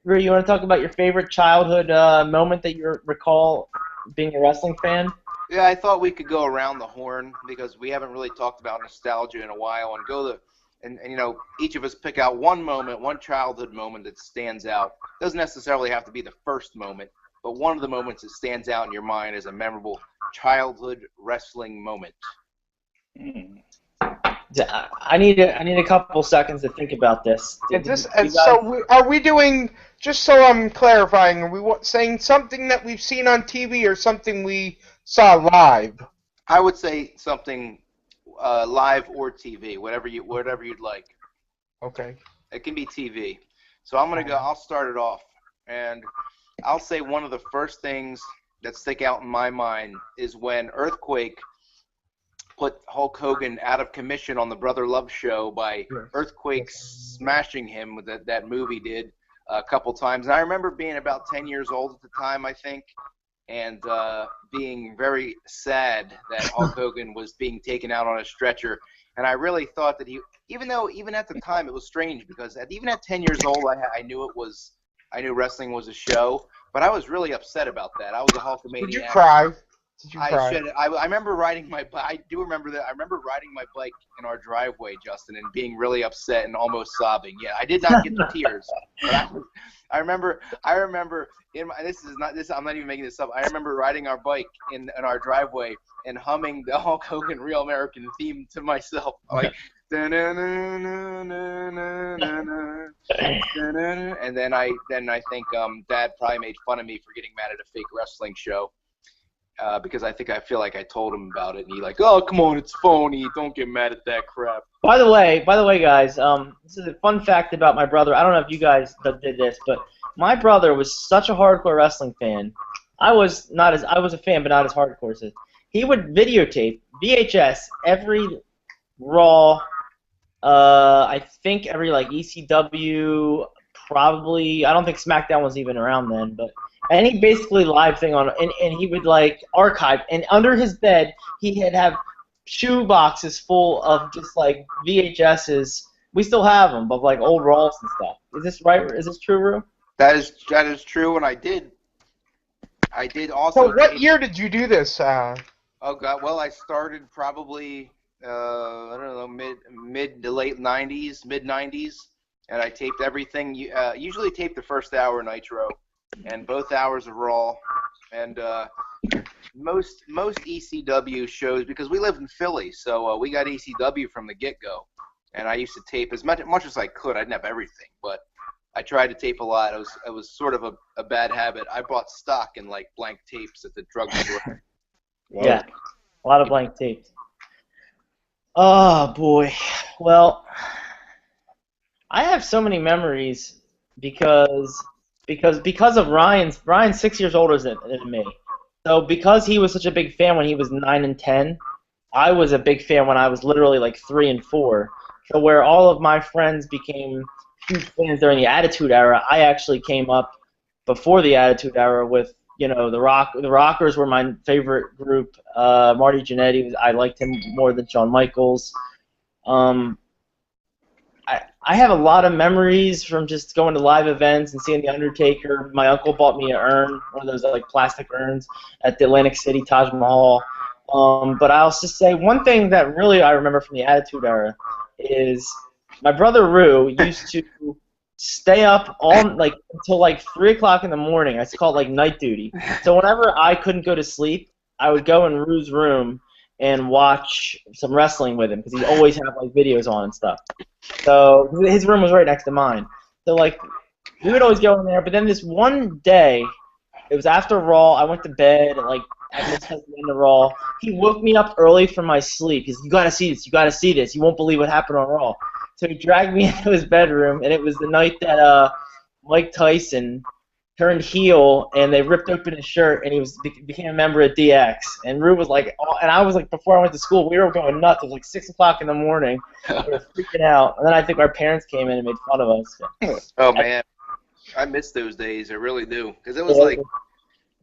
Rue, you want to talk about your favorite childhood moment that you recall being a wrestling fan? Yeah, I thought we could go around the horn because we haven't really talked about nostalgia in a while, and and each of us pick out one moment, one childhood moment that stands out. Doesn't necessarily have to be the first moment, but one of the moments that stands out in your mind as a memorable childhood wrestling moment. I need a couple seconds to think about this. Are we doing? Just so I'm clarifying, are we saying something that we've seen on TV or something we saw live? I would say something live or TV, whatever you'd like. Okay. It can be TV. So I'll start it off, and I'll say one of the first things that stick out in my mind is when Earthquake put Hulk Hogan out of commission on the Brother Love show by Earthquake smashing him with that movie did a couple times. And I remember being about 10 years old at the time, I think, and being very sad that Hulk Hogan was being taken out on a stretcher. And I really thought that even at the time it was strange because even at 10 years old I knew wrestling was a show, but I was really upset about that. I was a Hulkamaniac. Did you cry? I remember riding my bike. I do remember that. I remember riding my bike in our driveway, Justin, and being really upset and almost sobbing. Yeah, I did not get the tears, but I remember. I'm not even making this up. I remember riding our bike in our driveway and humming the Hulk Hogan Real American theme to myself, like. And then I think Dad probably made fun of me for getting mad at a fake wrestling show. Because I feel like I told him about it, and he like, oh, come on, it's phony. Don't get mad at that crap. By the way, guys, this is a fun fact about my brother. I don't know if you guys did this, but my brother was such a hardcore wrestling fan. I was a fan, but not as hardcore as him. He would videotape VHS every Raw. I think every ECW. Probably, I don't think SmackDown was even around then, but any basically live thing on, and he would archive, and under his bed he'd have shoe boxes full of just VHSs. We still have them, but old Raws and stuff. Is this right? Is this true, Rue? That is true, and I did also. So what year did you do this? Oh God, well I started probably I don't know mid to late '90s, mid '90s. And I taped everything. Usually tape the first hour of Nitro, and both hours of Raw, and most ECW shows because we lived in Philly, so we got ECW from the get-go. And I used to tape as much as I could. I didn't have everything, but I tried to tape a lot. It was sort of a bad habit. I bought stock in blank tapes at the drugstore. Yeah, a lot of blank tapes. Oh boy, well. I have so many memories because of Ryan's 6 years older than me. So because he was such a big fan when he was 9 and 10, I was a big fan when I was literally 3 and 4. So where all of my friends became huge fans during the Attitude Era, I actually came up before the Attitude Era with the Rockers were my favorite group. Marty Jannetty, I liked him more than Shawn Michaels. I have a lot of memories from just going to live events and seeing The Undertaker. My uncle bought me an urn, one of those plastic urns at the Atlantic City Taj Mahal. But I'll just say one thing that really I remember from the Attitude Era is my brother Rue used to stay up until 3 o'clock in the morning. I call it night duty. So whenever I couldn't go to sleep, I would go in Rue's room and watch some wrestling with him because he'd always have videos on and stuff. So his room was right next to mine. So we would always go in there. But then this one day, it was after Raw. I went to bed at I missed the end of Raw. He woke me up early from my sleep. He's, you gotta see this. You gotta see this. You won't believe what happened on Raw. So he dragged me into his bedroom, and it was the night that Mike Tyson turned heel, and they ripped open his shirt, and he became a member of DX. And Rue was and I was before I went to school, we were going nuts. It was 6 o'clock in the morning. We were freaking out. And then I think our parents came in and made fun of us. Oh man, I miss those days. I really do, because it was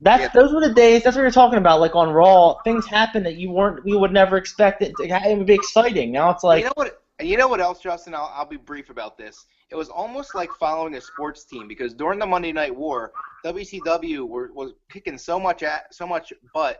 Those were the days. That's what you're talking about. Like on Raw, things happen that we would never expect it to. It would be exciting. Now it's like, you know what? You know what else, Justin? I'll be brief about this. It was almost like following a sports team because during the Monday Night War, WCW was kicking so much butt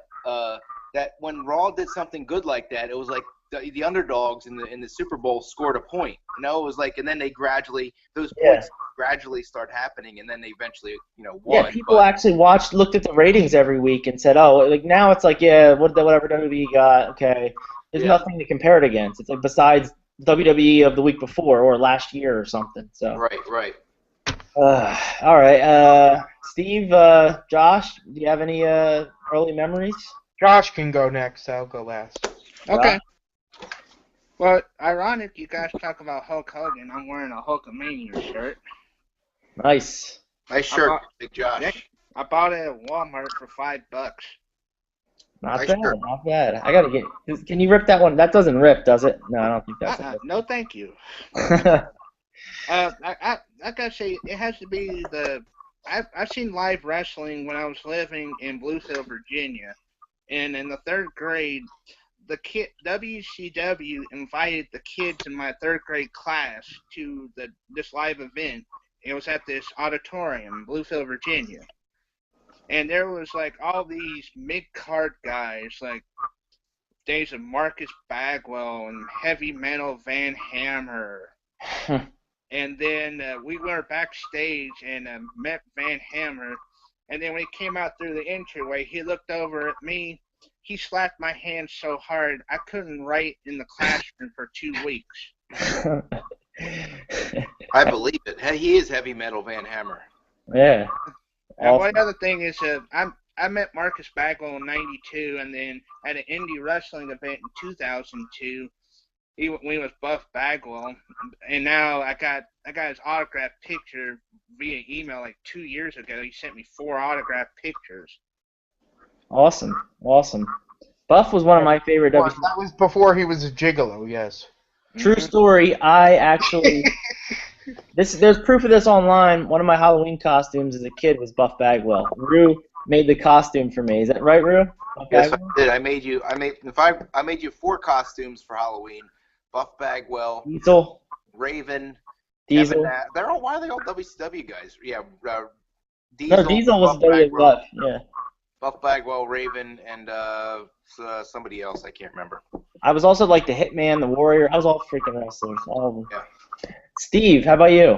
that when Raw did something good like that, it was like the underdogs in the Super Bowl scored a point. You know, it was like, and then those points gradually start happening, and then they eventually won. Yeah, people actually looked at the ratings every week and said, oh, like now it's like, yeah, whatever WWE got, okay. There's nothing to compare it against. It's like besides WWE of the week before or last year or something. So right. All right, Steve, Josh, do you have any early memories? Josh can go next. I'll go last. Okay. Well, ironic you guys talk about Hulk Hogan. I'm wearing a Hulkamania shirt. Nice. Nice shirt, Big Josh. I bought it at Walmart for $5. Not bad. I gotta get. Can you rip that one? That doesn't rip, does it? No, I don't think that's it. No, thank you. I gotta say, it has to be I've seen live wrestling when I was living in Bluefield, Virginia, and in the 3rd grade, the WCW invited the kids in my 3rd grade class to this live event. It was at this auditorium in Bluefield, Virginia. And there was like all these mid-card guys, like days of Marcus Bagwell and Heavy Metal Van Hammer. And then we were backstage and met Van Hammer. And then when he came out through the entryway, he looked over at me. He slapped my hand so hard I couldn't write in the classroom for 2 weeks. I believe it. He is Heavy Metal Van Hammer. Yeah. And one other thing is, I met Marcus Bagwell in '92, and then at an indie wrestling event in 2002, we was Buff Bagwell, and now I got his autographed picture via email like 2 years ago. He sent me 4 autographed pictures. Awesome. Buff was one of my favorite WCW. That was before he was a gigolo, yes. True story. I actually. There's proof of this online. One of my Halloween costumes as a kid was Buff Bagwell. Rue made the costume for me. Is that right, Rue? Yes, I did. I made you 4 costumes for Halloween. Buff Bagwell, Diesel, Raven, Diesel. Why are they all WCW guys? Yeah, Diesel. No, Diesel was WWF. Yeah. Buff Bagwell, Raven, and somebody else I can't remember. I was also like the Hitman, the Warrior. I was all freaking wrestlers, all of them. Yeah. Steve, how about you?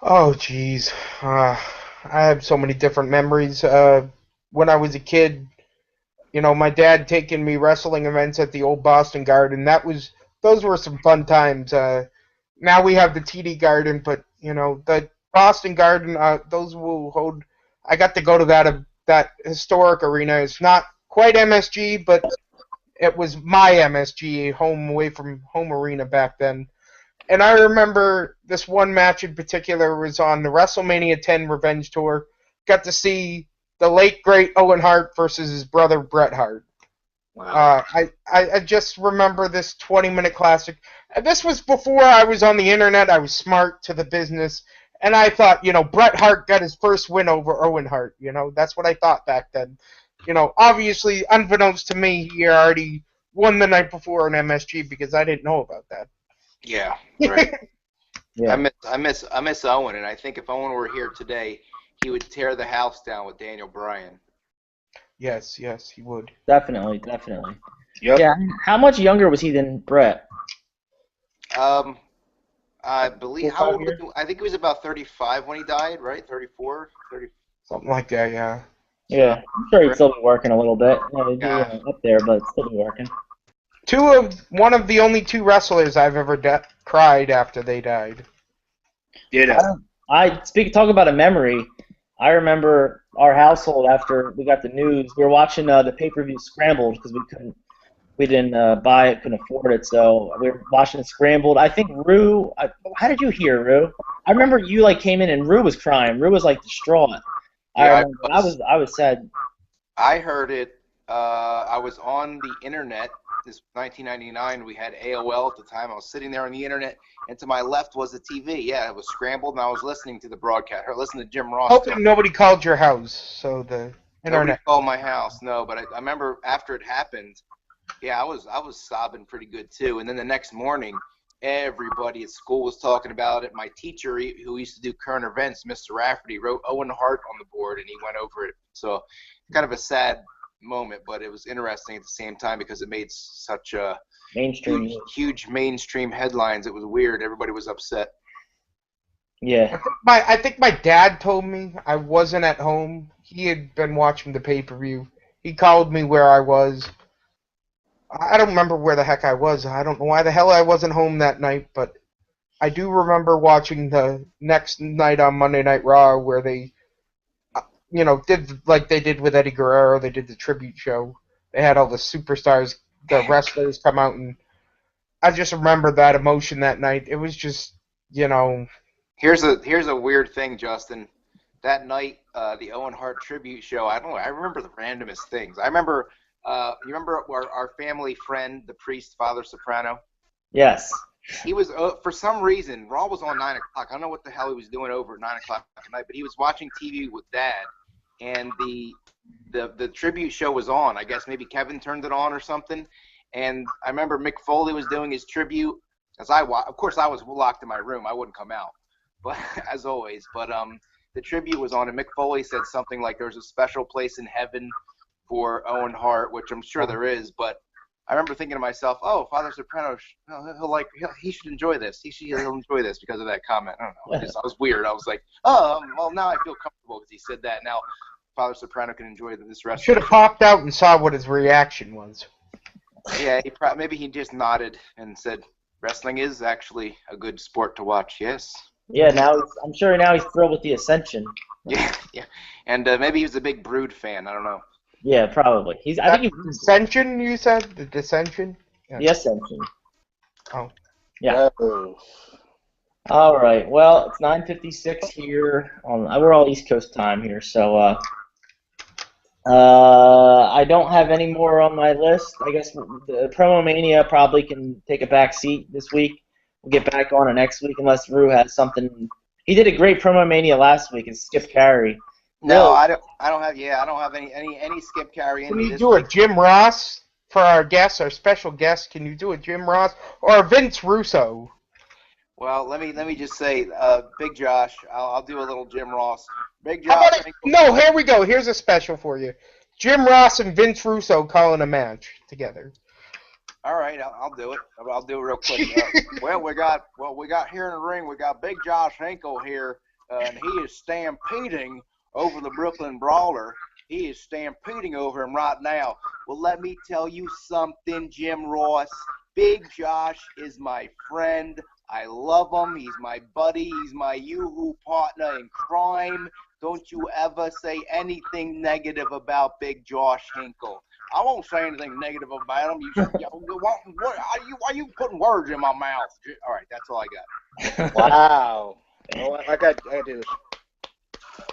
Oh, jeez. I have so many different memories. When I was a kid, my dad taking me wrestling events at the old Boston Garden. Those were some fun times. Now we have the TD Garden, but the Boston Garden, those will hold. I got to go to that historic arena. It's not quite MSG, but it was my MSG, away from home arena back then. And I remember this one match in particular was on the WrestleMania 10 Revenge Tour. Got to see the late, great Owen Hart versus his brother Bret Hart. Wow. I just remember this 20-minute classic. This was before I was on the internet. I was smart to the business. And I thought, Bret Hart got his first win over Owen Hart. That's what I thought back then. Obviously, unbeknownst to me, he already won the night before on MSG because I didn't know about that. Yeah, right. Yeah. I miss Owen, and I think if Owen were here today, he would tear the house down with Daniel Bryan. Yes, he would. Definitely. Yep. Yeah. How much younger was he than Bret? I believe how old was he? I think he was about 35 when he died, right? 34, 30. Something like that, yeah. Yeah, I'm sure he'd still be working a little bit. He'd be up there, but still be working. One of the only 2 wrestlers I've ever cried after they died. Talk about a memory. I remember our household after we got the news. We were watching the pay-per-view Scrambled because we didn't buy it, couldn't afford it, so we were watching it Scrambled. I think Rue. How did you hear, Rue? I remember you came in and Rue was crying. Rue was distraught. Yeah, I was sad. I heard it. I was on the internet. This was 1999. We had AOL at the time. I was sitting there on the internet, and to my left was the TV. Yeah, it was scrambled, and I was listening to the broadcast, or listening to Jim Ross. Hoping nobody called your house, so the Nobody internet. called my house, no. But I remember after it happened, yeah, I was sobbing pretty good too. And then the next morning, everybody at school was talking about it. My teacher, who used to do current events, Mr. Rafferty, wrote Owen Hart on the board, and he went over it. So kind of a sad moment, but it was interesting at the same time because it made such a Mainstream. huge mainstream headlines. It was weird. Everybody was upset. Yeah. I think my dad told me I wasn't at home. He had been watching the pay-per-view. He called me where I was. I don't remember where the heck I was. I don't know why the hell I wasn't home that night, but I do remember watching the next night on Monday Night Raw where they, did like they did with Eddie Guerrero. They did the tribute show. They had all the superstars, the wrestlers come out, and I just remember that emotion that night. It was just, Here's a weird thing, Justin. That night, the Owen Hart tribute show. I don't know. I remember the randomest things. I remember. You remember our family friend, the priest, Father Soprano? Yes. He was, for some reason, Raw was on 9 o'clock. I don't know what the hell he was doing over at 9 o'clock at night, but he was watching TV with Dad, and the tribute show was on. I guess maybe Kevin turned it on or something. And I remember Mick Foley was doing his tribute. Of course, I was locked in my room. I wouldn't come out, but as always. But the tribute was on, and Mick Foley said something like there's a special place in heaven for Owen Hart, which I'm sure there is, but I remember thinking to myself, "Oh, Father Soprano, he should enjoy this. He'll enjoy this because of that comment." I don't know. I was weird. I was like, "Oh, well, now I feel comfortable because he said that. Now Father Soprano can enjoy this wrestling." should have popped out and saw what his reaction was. Yeah, maybe he just nodded and said, "Wrestling is actually a good sport to watch." Yes. Yeah. I'm sure now he's thrilled with the Ascension. Yeah, yeah, and maybe he was a big Brood fan. I don't know. Yeah, probably. I think he's Dissension, you said? The Dissension? Yeah. the Ascension. Oh. Yeah. Oh. All right. Well, it's 9:56 here. We're all East Coast time here, so I don't have any more on my list. I guess the Promo Mania probably can take a back seat this week. We'll get back on it next week unless Rue has something. He did a great Promo Mania last week. It's Skip Carey. No, I don't have any Skip Carey in Can me you this do a week. Jim Ross for our guest, our special guest? Can you do a Jim Ross or a Vince Russo? Well, let me just say, Big Josh, I'll do a little Jim Ross. Big How Josh. about no, here we go. Here's a special for you. Jim Ross and Vince Russo calling a match together. All right, I'll do it. I'll do it real quick. We got here in the ring. We got Big Josh Hinkle here, and he is stampeding over the Brooklyn Brawler. He is stampeding over him right now. Well, let me tell you something, Jim Ross. Big Josh is my friend. I love him. He's my buddy. He's my yoo-hoo partner in crime. Don't you ever say anything negative about Big Josh Hinkle. I won't say anything negative about him. Why are you putting words in my mouth? All right, that's all I got. Wow. I got to do this.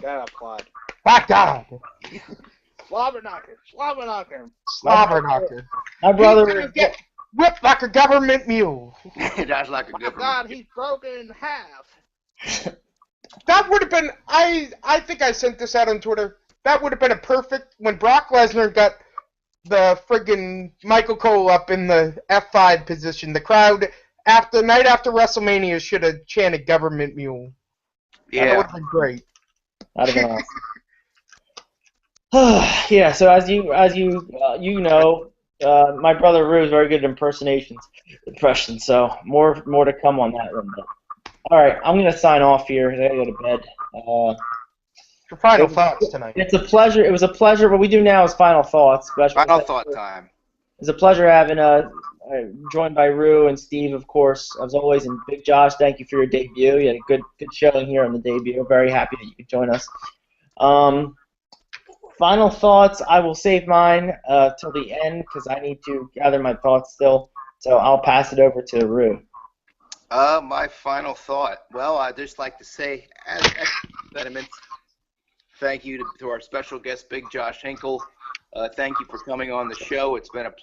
Gotta applaud. My God. Slobber knocker. Slobber knocker. Slobber knocker. My He's brother. gonna get whipped like a government mule. That's like a good one. God, he's broken in half. That would have been. I think I sent this out on Twitter. That would have been a perfect when Brock Lesnar got the friggin' Michael Cole up in the F5 position. The crowd night after WrestleMania should have chanted "Government Mule." Yeah. That would have been great. That'd have been awesome. Yeah. So as you know, my brother Rue is very good at impersonations. So more to come on that one. All right, I'm gonna sign off here. I gotta go to bed. Your final thoughts tonight. It's a pleasure. It was a pleasure. What we do now is final thoughts. Final thought time. It's a pleasure having joined by Rue and Steve, of course, as always, and Big Josh. Thank you for your debut. You had a good showing here on the debut. Very happy that you could join us. Final thoughts. I will save mine till the end because I need to gather my thoughts still. So I'll pass it over to Rue. My final thought. Well, I'd just like to say, as sentiments, thank you to our special guest, Big Josh Hinkle. Thank you for coming on the show. It's been a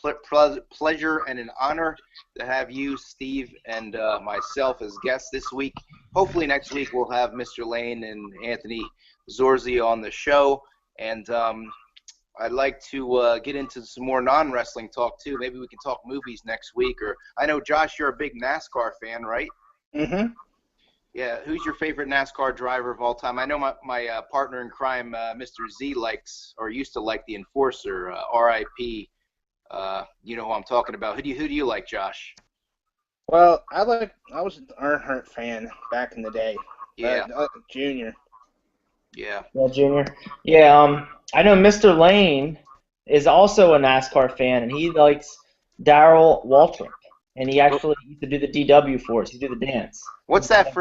pleasure and an honor to have you, Steve, and myself as guests this week. Hopefully next week we'll have Mr. Lane and Anthony Zorzi on the show. And I'd like to get into some more non-wrestling talk, too. Maybe we can talk movies next week. Or I know, Josh, you're a big NASCAR fan, right? Mm-hmm. Yeah, who's your favorite NASCAR driver of all time? I know my partner in crime, Mr. Z, likes or used to like the Enforcer, R.I.P. You know who I'm talking about. Who do you like, Josh? Well, I was an Earnhardt fan back in the day. Yeah. Junior. Yeah. Yeah, Junior. Yeah, I know Mr. Lane is also a NASCAR fan, and he likes Darrell Waltrip, and he actually used to do the DW for us. He did the dance. What's that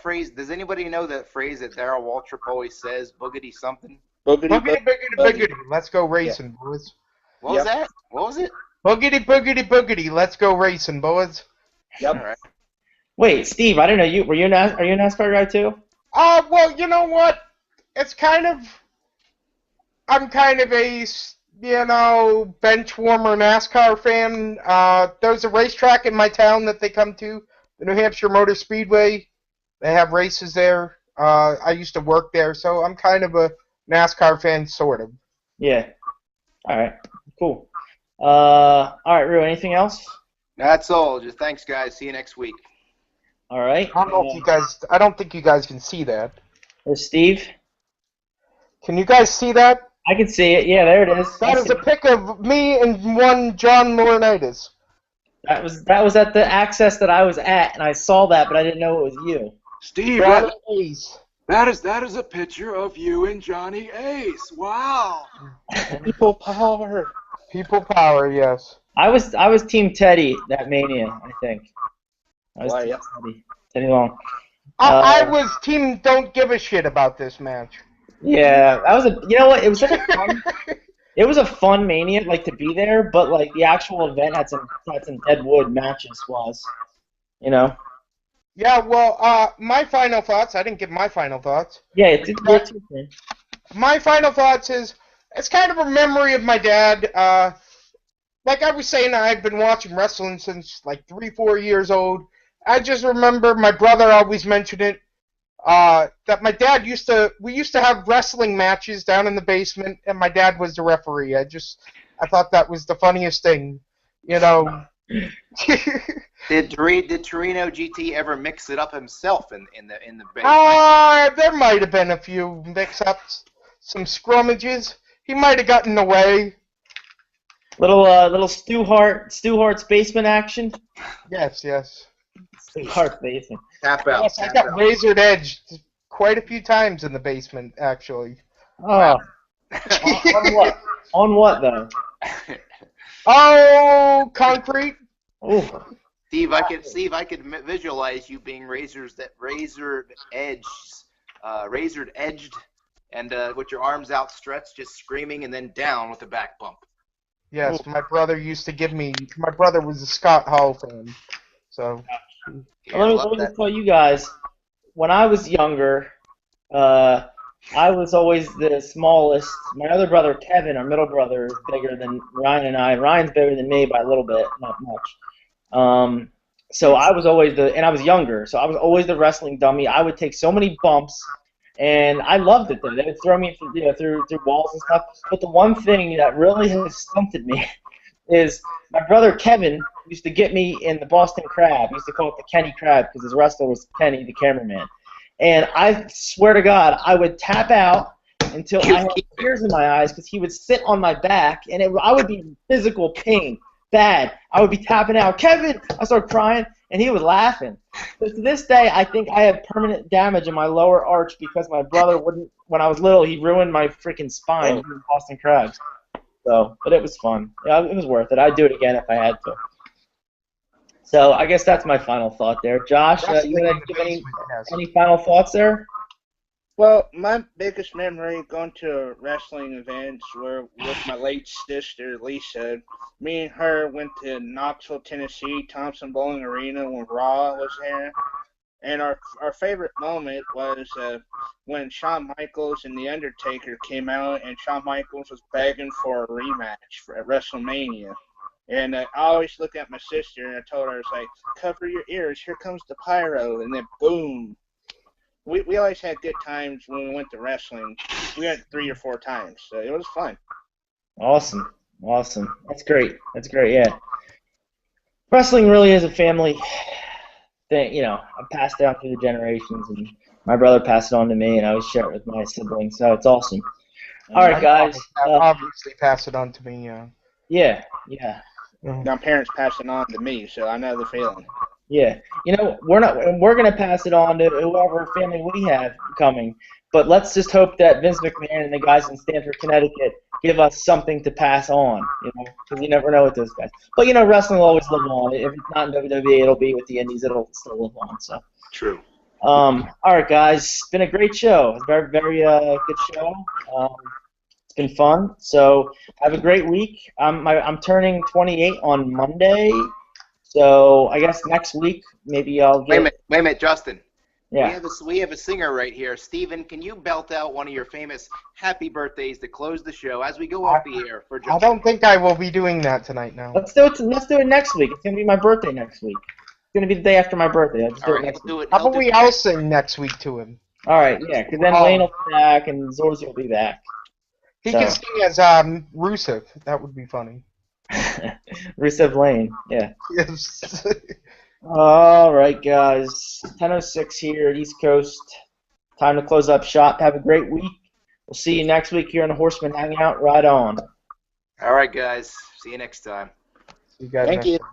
phrase? Does anybody know that phrase that Darrell Waltrip always says? Boogity something? Boogity, Boogity, boogity, boogity. Let's go racing, boys. What was that? What was it? Boogity, boogity, boogity. Let's go racing, boys. Yep. All right. Wait, Steve, I didn't know you. Are you a NASCAR guy too? Well, you know what? It's I'm kind of a, bench warmer NASCAR fan. There's a racetrack in my town that they come to, the New Hampshire Motor Speedway. They have races there. I used to work there, so I'm kind of a NASCAR fan, sort of. Yeah. All right. Cool. All right, Rue. Anything else? That's all. Just thanks, guys. See you next week. All right. I don't think you guys can see that. There's Steve. Can you guys see that? I can see it. Yeah, there it is. That is a pic of me and one John Laurinaitis. That was at the access that I was at, and I saw that, but I didn't know it was you. Steve, that is a picture of you and Johnny Ace. Wow. People power. People power, yes. I was Team Teddy that Mania, I think. I was Team Teddy Long. I was team don't give a shit about this match. Yeah, that was you know what? It was such a fun. It was a fun Mania, like, to be there, but like the actual event had some dead wood matches. Yeah, well, my final thoughts. I didn't give my final thoughts. Yeah, it's too. My final thoughts is it's kind of a memory of my dad. Like I was saying, I've been watching wrestling since like 3-4 years old. I just remember my brother always mentioned it. That my dad we used to have wrestling matches down in the basement, and my dad was the referee. I thought that was the funniest thing, Did Torino GT ever mix it up himself in the basement? There might have been a few mix-ups, some scrummages. He might have gotten away. Little Stu Hart's basement action. Yes. Stu Hart's basement. Tap out. Yes, I got razored edged quite a few times in the basement, actually. Oh. On what? On what though? Oh, concrete. Oh. Steve, I could visualize you being razored edged, and with your arms outstretched, just screaming, and then down with a back bump. Yes, my brother used to give me. My brother was a Scott Hall fan, so. Yeah, Let me just tell you guys, when I was younger, I was always the smallest. My other brother, Kevin, our middle brother, is bigger than Ryan and I. Ryan's bigger than me by a little bit, not much. So I was always and I was younger, so I was always the wrestling dummy. I would take so many bumps, and I loved it though. They would throw me through walls and stuff. But the one thing that really has stunted me is my brother Kevin used to get me in the Boston Crab. He used to call it the Kenny Crab because his wrestler was Kenny, the cameraman. And I swear to God, I would tap out until I had tears in my eyes because he would sit on my back, and I would be in physical pain, bad. I would be tapping out, Kevin! I started crying, and he was laughing. But to this day, I think I have permanent damage in my lower arch because my brother wouldn't, when I was little, he ruined my freaking spine doing Boston Crabs. So, but it was fun. Yeah, it was worth it. I'd do it again if I had to. So I guess that's my final thought there. Josh, you want to give any final thoughts there? Well, my biggest memory going to wrestling events were with my late sister, Lisa. Me and her went to Knoxville, Tennessee, Thompson Bowling Arena when Raw was there. And our favorite moment was when Shawn Michaels and The Undertaker came out, and Shawn Michaels was begging for a rematch at WrestleMania. And I always look at my sister, and I told her, I was like, cover your ears, here comes the pyro. And then boom. We always had good times when we went to wrestling. We went 3 or 4 times, so it was fun. Awesome. That's great. Yeah. Wrestling really is a family thing. You know, I passed down through the generations, and my brother passed it on to me, and I always share it with my siblings. So it's awesome. All right, guys. Obviously, pass it on to me. Yeah. Now parents passed it on to me, so I know the feeling. Yeah, you know, we're gonna pass it on to whoever family we have coming. But let's just hope that Vince McMahon and the guys in Stamford, Connecticut, give us something to pass on. You know, because you never know with those guys. But you know, wrestling will always live on. If it's not in WWE, it'll be with the Indies. It'll still live on. So. True. All right, guys. It's been a great show. It's a very, very good show. It's been fun. So have a great week. I'm turning 28 on Monday. So I guess next week maybe I'll get. Wait a minute, Justin. Yeah. We have a singer right here. Steven, can you belt out one of your famous happy birthdays to close the show as we go off the air for Justin? I don't think I will be doing that tonight. No. Let's do it next week. It's gonna be my birthday next week. It's gonna be the day after my birthday. I'll just do it next week. How about we all sing next week to him? All right, yeah, because then Lane will be back and Zorzi will be back. He can sing as Rusev. That would be funny. Rusev Lane, yeah. Yes. All right, guys. 10:06 here at East Coast. Time to close up shop. Have a great week. We'll see you next week here on the Horsemen Hangout. Right on. All right, guys. See you next time. See you guys Thank next you. time.